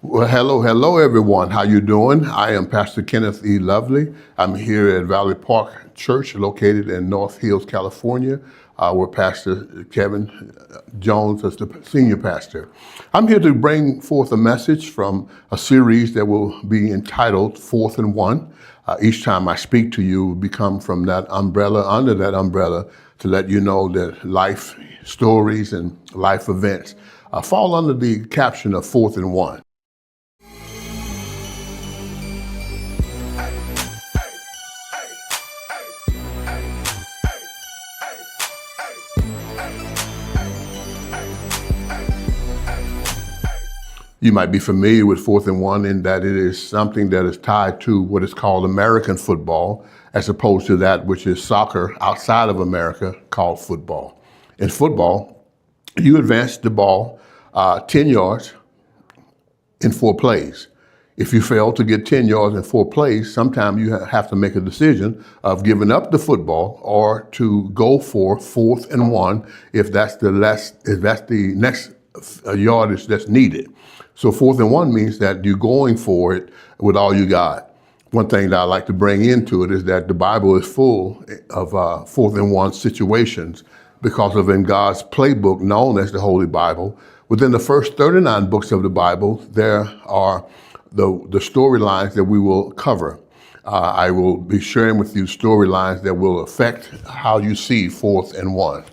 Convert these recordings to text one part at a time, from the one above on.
Well, hello, everyone. How you doing? I am Pastor Kenneth E. Lovely. I'm here at Valley Park Church, located in North Hills, California, where Pastor Kevin Jones is the senior pastor. I'm here to bring forth a message from a series that will be entitled Fourth and One. Each time I speak to you, we come from that umbrella, under that umbrella, to let you know that life stories and life events fall under the caption of Fourth and One. You might be familiar with Fourth and One in that it is something that is tied to what is called American football, as opposed to that which is soccer outside of America called football. In football, you advance the ball 10 yards in 4 plays. If you fail to get 10 yards in 4 plays, sometimes you have to make a decision of giving up the football or to go for 4th and 1 if that's the next yardage that's needed. So 4th and 1 means that you're going for it with all you got. One thing that I like to bring into it is that the Bible is full of 4th and 1 situations because of in God's playbook known as the Holy Bible. Within the first 39 books of the Bible, there are the storylines that we will cover. I will be sharing with you storylines that will affect how you see 4th and 1.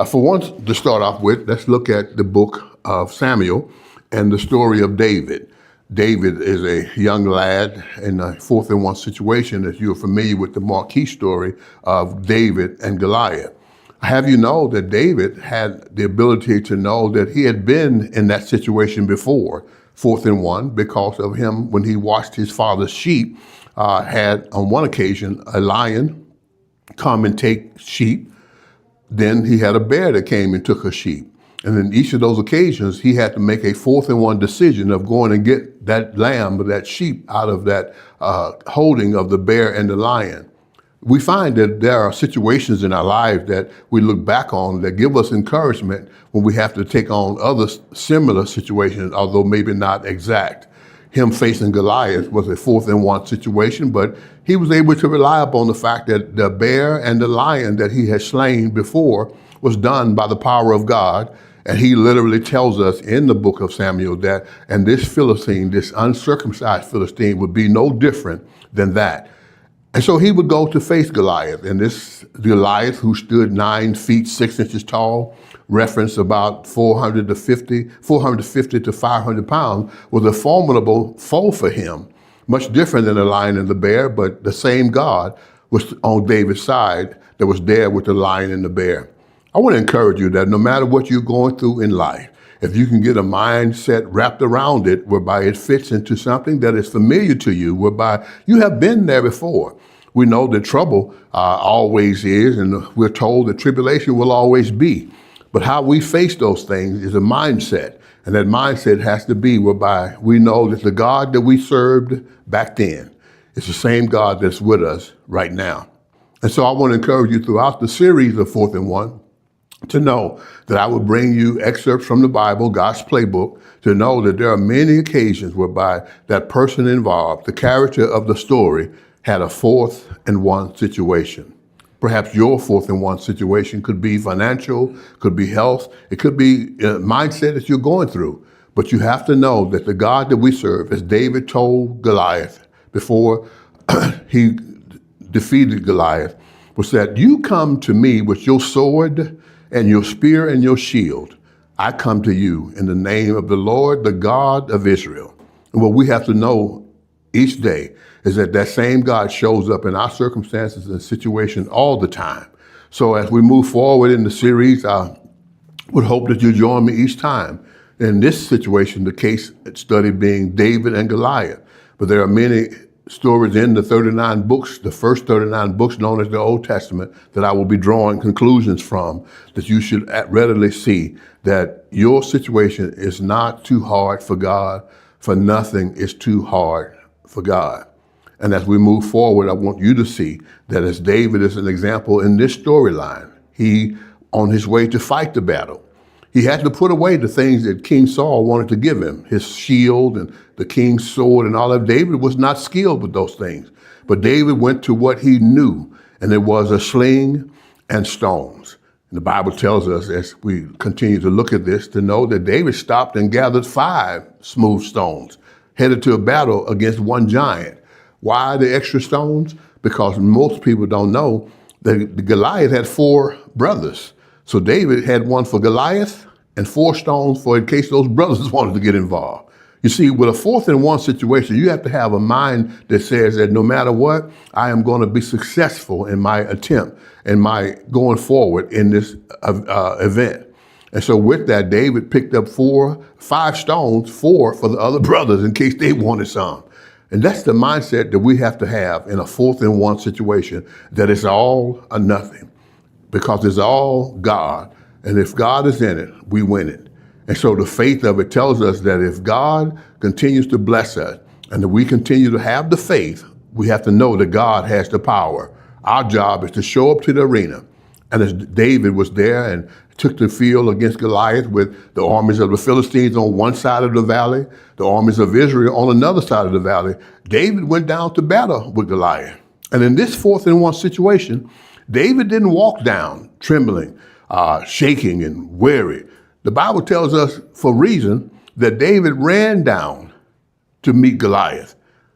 For once to start off with, let's look at the book of Samuel and the story of David. David is a young lad in a 4th and 1 situation, as you're familiar with the marquee story of David and Goliath. I have you know that David had the ability to know that he had been in that situation before, 4th and 1, because of him when he watched his father's sheep, had on one occasion a lion come and take sheep. Then he had a bear that came and took a sheep. And in each of those occasions, he had to make a 4th and 1 decision of going and get that lamb or that sheep out of that holding of the bear and the lion. We find that there are situations in our lives that we look back on that give us encouragement when we have to take on other similar situations, although maybe not exact. Him facing Goliath was a 4th and 1 situation, but he was able to rely upon the fact that the bear and the lion that he had slain before was done by the power of God. And he literally tells us in the book of Samuel that, and this Philistine, this uncircumcised Philistine, would be no different than that. And so he would go to face Goliath. And this Goliath, who stood 9 feet 6 inches tall, reference about 450 to 500 pounds, was a formidable foe for him. Much different than the lion and the bear, but the same God was on David's side that was there with the lion and the bear. I want to encourage you that no matter what you're going through in life, if you can get a mindset wrapped around it whereby it fits into something that is familiar to you, whereby you have been there before. We know that trouble always is, and we're told that tribulation will always be. But how we face those things is a mindset. And that mindset has to be whereby we know that the God that we served back then is the same God that's with us right now. And so I want to encourage you throughout the series of 4th and 1 to know that I will bring you excerpts from the Bible, God's playbook, to know that there are many occasions whereby that person involved, the character of the story, had a 4th and 1 situation. Perhaps your 4th and 1 situation could be financial, could be health, it could be a mindset that you're going through. But you have to know that the God that we serve, as David told Goliath before he defeated Goliath, was that you come to me with your sword and your spear and your shield. I come to you in the name of the Lord, the God of Israel. And what we have to know each day is that that same God shows up in our circumstances and situations all the time. So as we move forward in the series, I would hope that you join me each time. In this situation, the case study being David and Goliath. But there are many stories in the 39 books, the first 39 books known as the Old Testament, that I will be drawing conclusions from, that you should readily see that your situation is not too hard for God, for nothing is too hard for God. And as we move forward, I want you to see that as David is an example in this storyline, he, on his way to fight the battle, He had to put away the things that King Saul wanted to give him, his shield and the king's sword and all that. David was not skilled with those things. But David went to what he knew, and it was a sling and stones. And the Bible tells us, as we continue to look at this, to know that David stopped and gathered 5 smooth stones, headed to a battle against one giant. Why the extra stones? Because most people don't know that Goliath had 4 brothers. So David had one for Goliath and 4 stones for in case those brothers wanted to get involved. You see, with a 4th and 1 situation, you have to have a mind that says that no matter what, I am going to be successful in my attempt and my going forward in this event. And so with that, David picked up 5 stones, 4 for the other brothers in case they wanted some. And that's the mindset that we have to have in a 4th and 1 situation, that it's all or nothing, because it's all God. And if God is in it, we win it. And so the faith of it tells us that if God continues to bless us and that we continue to have the faith, we have to know that God has the power. Our job is to show up to the arena. And as David was there and took the field against Goliath with the armies of the Philistines on one side of the valley, the armies of Israel on another side of the valley, David went down to battle with Goliath. And in this 4th and 1 situation, David didn't walk down trembling, shaking and weary. The Bible tells us for reason that David ran down to meet Goliath,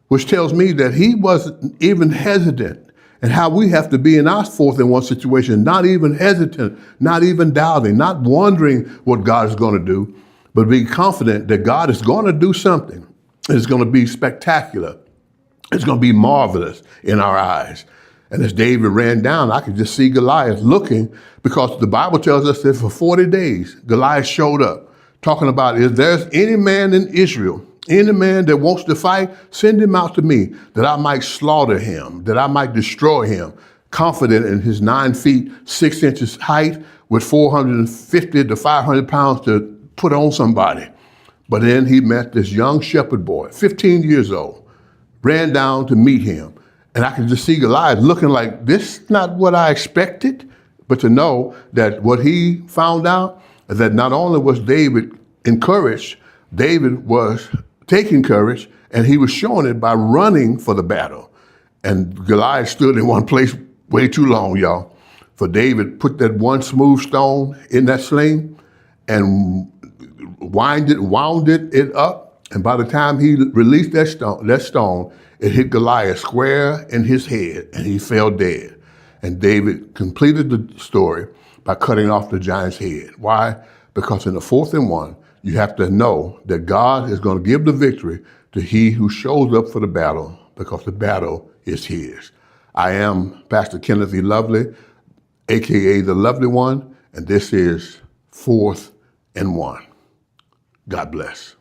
which tells me that he wasn't even hesitant, and how we have to be in our 4th and 1 situation, not even hesitant, not even doubting, not wondering what God is going to do, but be confident that God is going to do something. It's going to be spectacular. It's going to be marvelous in our eyes. And as David ran down, I could just see Goliath looking, because the Bible tells us that for 40 days, Goliath showed up, talking about, if there's any man in Israel, any man that wants to fight, send him out to me, that I might slaughter him, that I might destroy him, confident in his 9 feet, 6 inches height, with 450 to 500 pounds to put on somebody. But then he met this young shepherd boy, 15 years old, ran down to meet him. And I could just see Goliath looking like, this is not what I expected. But to know that what he found out is that not only was David encouraged, David was taking courage, and he was showing it by running for the battle. And Goliath stood in one place way too long, y'all. For David put that one smooth stone in that sling and wound it up. And by the time he released that stone, it hit Goliath square in his head, and he fell dead. And David completed the story by cutting off the giant's head. Why? Because in the 4th and 1, you have to know that God is going to give the victory to he who shows up for the battle, because the battle is his. I am Pastor Kenneth E. Lovely, a.k.a. the Lovely One, and this is 4th and 1. God bless.